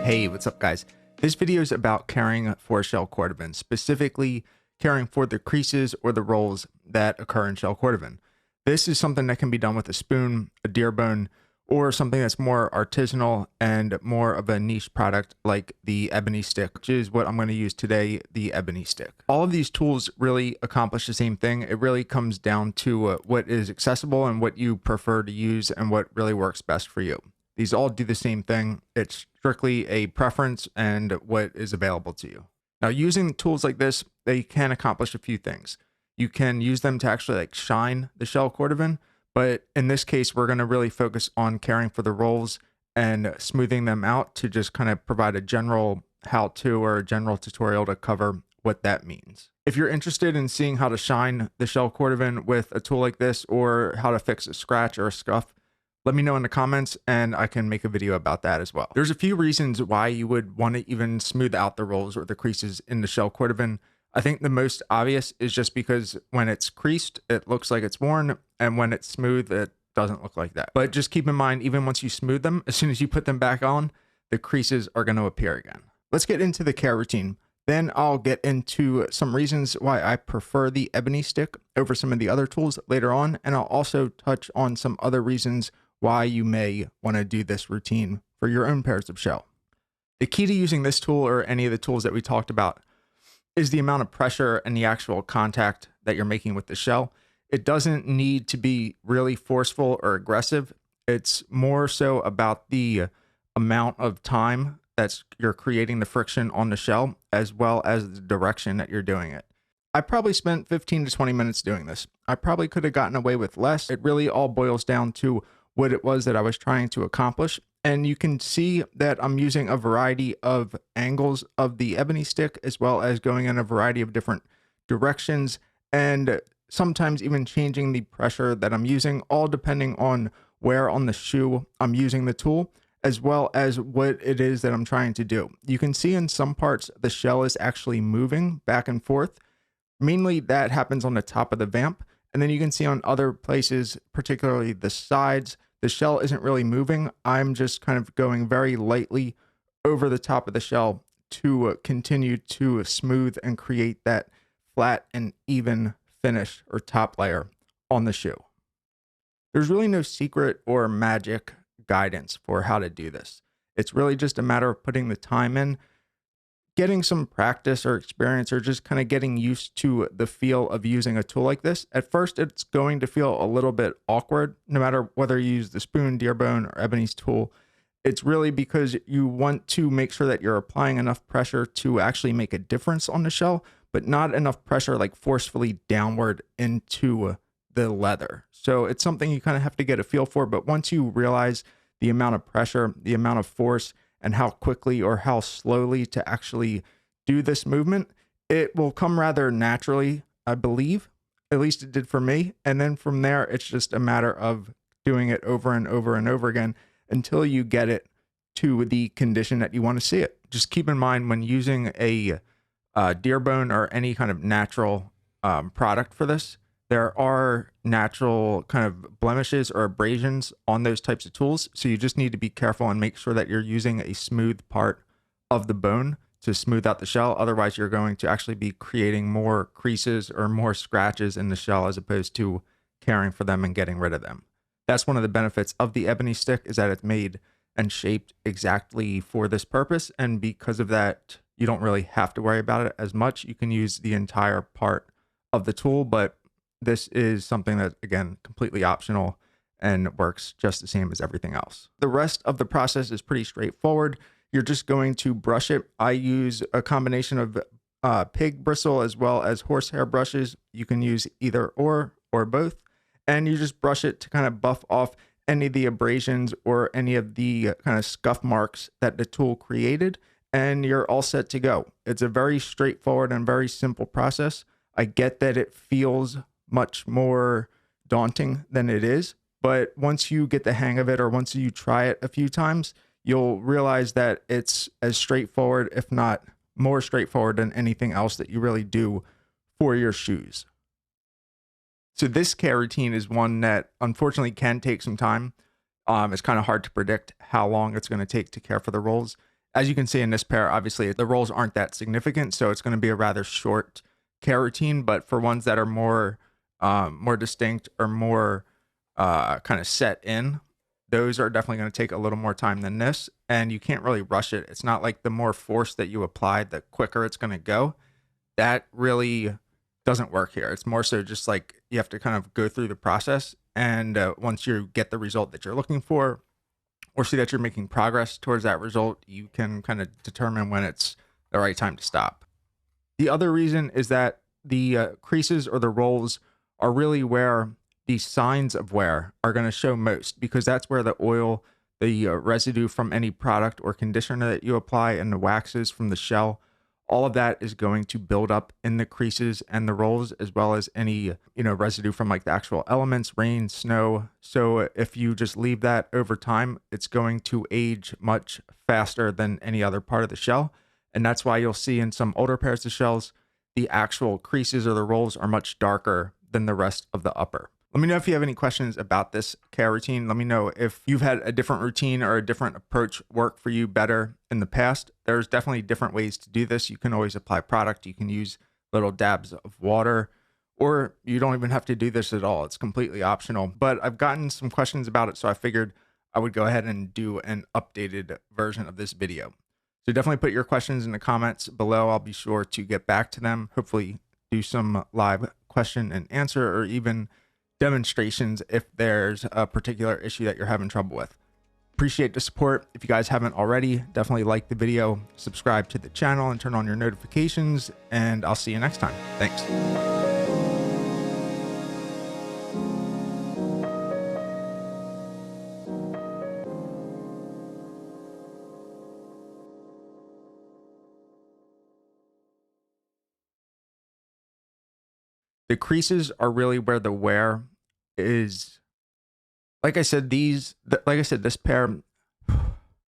Hey, what's up guys? This video is about caring for shell Cordovan, specifically caring for the creases or the rolls that occur in shell Cordovan. This is something that can be done with a spoon, a deer bone, or something that's more artisanal and more of a niche product like the ebony stick, which is what I'm going to use today, the ebony stick. All of these tools really accomplish the same thing. It really comes down to what is accessible and what you prefer to use and what really works best for you. These all do the same thing. It's strictly a preference and what is available to you. Now, using tools like this, they can accomplish a few things. You can use them to actually like shine the shell Cordovan, but in this case, we're going to really focus on caring for the rolls and smoothing them out to just kind of provide a general how-to or a general tutorial to cover what that means. If you're interested in seeing how to shine the shell Cordovan with a tool like this or how to fix a scratch or a scuff, let me know in the comments and I can make a video about that as well. There's a few reasons why you would want to even smooth out the rolls or the creases in the shell Cordovan. I think the most obvious is just because when it's creased, it looks like it's worn, and when it's smooth, it doesn't look like that. But just keep in mind, even once you smooth them, as soon as you put them back on, the creases are going to appear again. Let's get into the care routine. Then I'll get into some reasons why I prefer the ebony stick over some of the other tools later on, and I'll also touch on some other reasons why you may want to do this routine for your own pairs of shell. The key to using this tool or any of the tools that we talked about is the amount of pressure and the actual contact that you're making with the shell. It doesn't need to be really forceful or aggressive. It's more so about the amount of time that you're creating the friction on the shell, as well as the direction that you're doing it. I probably spent 15 to 20 minutes doing this. I probably could have gotten away with less. It really all boils down to what it was that I was trying to accomplish. And you can see that I'm using a variety of angles of the ebony stick, as well as going in a variety of different directions, and sometimes even changing the pressure that I'm using, all depending on where on the shoe I'm using the tool, as well as what it is that I'm trying to do. You can see in some parts the shell is actually moving back and forth. Mainly that happens on the top of the vamp. And then you can see on other places, particularly the sides, the shell isn't really moving. I'm just kind of going very lightly over the top of the shell to continue to smooth and create that flat and even finish or top layer on the shoe. There's really no secret or magic guidance for how to do this. It's really just a matter of putting the time in, getting some practice or experience, or just kind of getting used to the feel of using a tool like this. At first, it's going to feel a little bit awkward, no matter whether you use the spoon, deer bone, or ebony's tool. It's really because you want to make sure that you're applying enough pressure to actually make a difference on the shell, but not enough pressure like forcefully downward into the leather. So it's something you kind of have to get a feel for. But once you realize the amount of pressure, the amount of force, and how quickly or how slowly to actually do this movement, it will come rather naturally, I believe. At least it did for me. And then from there, it's just a matter of doing it over and over and over again until you get it to the condition that you want to see it. Just keep in mind when using a deer bone or any kind of natural product for this, there are natural kind of blemishes or abrasions on those types of tools. So you just need to be careful and make sure that you're using a smooth part of the bone to smooth out the shell. Otherwise, you're going to actually be creating more creases or more scratches in the shell as opposed to caring for them and getting rid of them. That's one of the benefits of the ebony stick, is that it's made and shaped exactly for this purpose. And because of that, you don't really have to worry about it as much. You can use the entire part of the tool, but this is something that, again, completely optional and works just the same as everything else. The rest of the process is pretty straightforward. You're just going to brush it. I use a combination of pig bristle as well as horsehair brushes. You can use either or both. And you just brush it to kind of buff off any of the abrasions or any of the kind of scuff marks that the tool created, and you're all set to go. It's a very straightforward and very simple process. I get that it feels much more daunting than it is, but once you get the hang of it, or once you try it a few times, you'll realize that it's as straightforward, if not more straightforward, than anything else that you really do for your shoes. So this care routine is one that unfortunately can take some time. It's kind of hard to predict how long it's going to take to care for the rolls. As you can see in this pair, obviously the rolls aren't that significant, so it's going to be a rather short care routine. But for ones that are more distinct or more kind of set in, those are definitely going to take a little more time than this. And you can't really rush it. It's not like the more force that you apply, the quicker it's going to go. That really doesn't work here. It's more so just like you have to kind of go through the process. And once you get the result that you're looking for, or see that you're making progress towards that result, you can kind of determine when it's the right time to stop. The other reason is that the creases or the rolls are really where the signs of wear are going to show most, because that's where the oil, the residue from any product or conditioner that you apply, and the waxes from the shell, all of that is going to build up in the creases and the rolls, as well as any, residue from like the actual elements, rain, snow. So if you just leave that over time, it's going to age much faster than any other part of the shell. And that's why you'll see in some older pairs of shells, the actual creases or the rolls are much darker than the rest of the upper. Let me know if you have any questions about this care routine. Let me know if you've had a different routine or a different approach work for you better in the past. There's definitely different ways to do this. You can always apply product. You can use little dabs of water, or you don't even have to do this at all. It's completely optional. But I've gotten some questions about it, so I figured I would go ahead and do an updated version of this video. So definitely put your questions in the comments below. I'll be sure to get back to them. Hopefully do some live question and answer, or even demonstrations if there's a particular issue that you're having trouble with. Appreciate the support. If you guys haven't already, definitely like the video, subscribe to the channel, and turn on your notifications, and I'll see you next time. Thanks. The creases are really where the wear is. Like I said, this pair